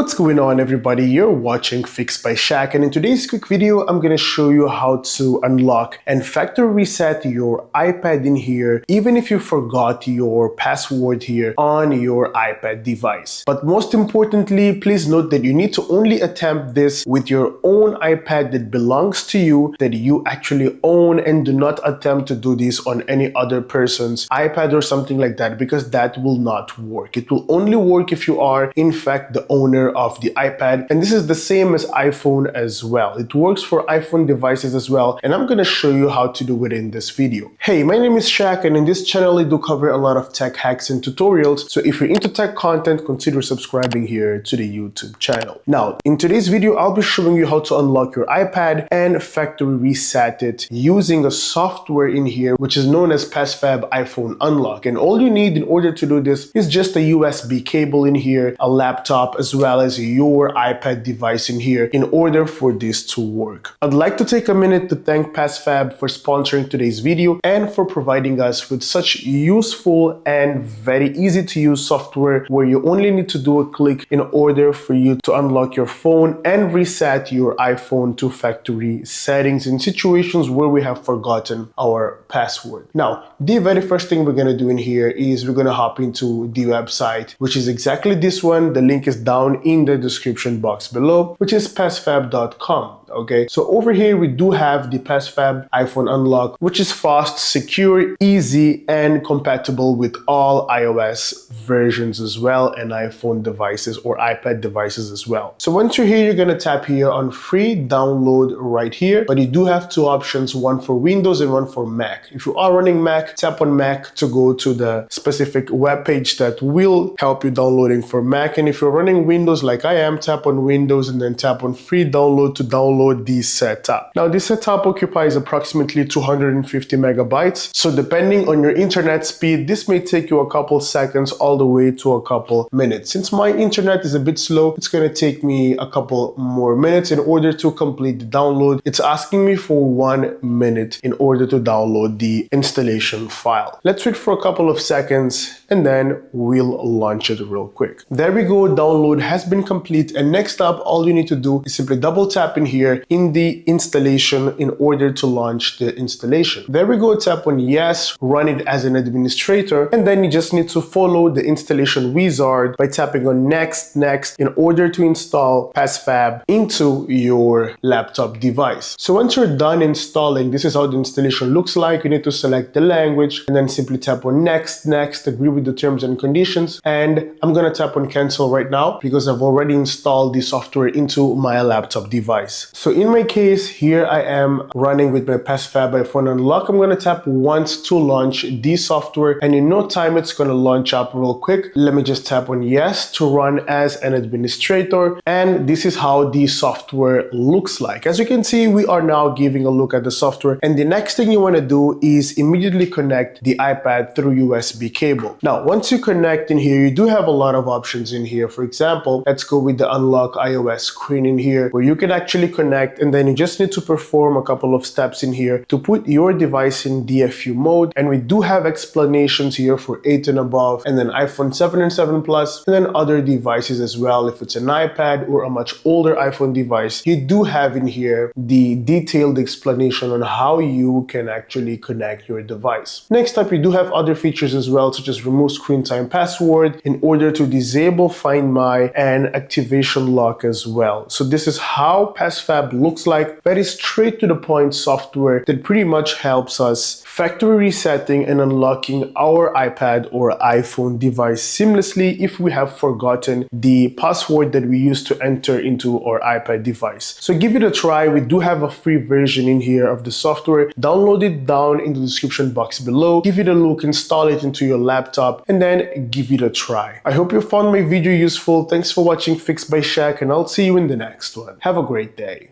What's going on, everybody? You're watching Fixed by Shaq, and in today's quick video I'm going to show you how to unlock and factory reset your iPad in here even if you forgot your password here on your iPad device. But most importantly, please note that you need to only attempt this with your own iPad that belongs to you, that you actually own, and do not attempt to do this on any other person's iPad or something like that, because that will not work. It will only work if you are in fact the owner of the iPad, and this is the same as iPhone as well. It works for iPhone devices as well, and I'm gonna show you how to do it in this video. Hey, my name is Shaq, and in this channel I do cover a lot of tech hacks and tutorials, so if you're into tech content, consider subscribing here to the YouTube channel. Now, in today's video, I'll be showing you how to unlock your iPad and factory reset it using a software in here which is known as PassFab iPhone Unlock. And all you need in order to do this is just a USB cable in here, a laptop, as well as your iPad device in here in order for this to work. I'd like to take a minute to thank PassFab for sponsoring today's video and for providing us with such useful and very easy to use software where you only need to do a click in order for you to unlock your phone and reset your iPhone to factory settings in situations where we have forgotten our password. Now, the very first thing we're going to do in here is we're going to hop into the website, which is exactly this one. The link is down in the description box below, which is passfab.com. Okay, so over here we do have the PassFab iPhone Unlock, which is fast, secure, easy, and compatible with all iOS versions as well, and iPhone devices or iPad devices as well. So once you're here, you're gonna tap here on free download right here, but you do have two options, one for Windows and one for Mac. If you are running Mac, tap on Mac to go to the specific web page that will help you downloading for Mac, and if you're running Windows like I am, tap on Windows and then tap on free download to download the setup. Now, this setup occupies approximately 250 megabytes. So depending on your internet speed, this may take you a couple seconds all the way to a couple minutes. Since my internet is a bit slow, it's going to take me a couple more minutes in order to complete the download. It's asking me for 1 minute in order to download the installation file. Let's wait for a couple of seconds and then we'll launch it real quick. There we go, download has been complete, and next up all you need to do is simply double tap in here in the installation in order to launch the installation. There we go, tap on yes, run it as an administrator, and then you just need to follow the installation wizard by tapping on next in order to install PassFab into your laptop device. So once you're done installing, this is how the installation looks like. You need to select the language and then simply tap on next, agree with the terms and conditions, and I'm gonna tap on cancel right now because I've already installed the software into my laptop device. So in my case, here I am running with my PassFab iPhone Unlock. I'm going to tap once to launch the software, and in no time it's going to launch up real quick. Let me just tap on yes to run as an administrator, and this is how the software looks like. As you can see, we are now giving a look at the software, and the next thing you want to do is immediately connect the iPad through USB cable. Now, once you connect in here, you do have a lot of options in here. For example, let's go with the Unlock iOS screen in here, where you can actually connect, and then you just need to perform a couple of steps in here to put your device in DFU mode. And we do have explanations here for 8 and above, and then iPhone 7 and 7 Plus, and then other devices as well. If it's an iPad or a much older iPhone device, you do have in here the detailed explanation on how you can actually connect your device. Next up, you do have other features as well, such as remove screen time password in order to disable Find My and activation lock as well. So this is how PassFab looks like. Very straight to the point software that pretty much helps us factory resetting and unlocking our iPad or iPhone device seamlessly if we have forgotten the password that we used to enter into our iPad device. So give it a try. We do have a free version in here of the software. Download it down in the description box below. Give it a look, install it into your laptop, and then give it a try. I hope you found my video useful. Thanks for watching Fixed by Shaq, and I'll see you in the next one. Have a great day.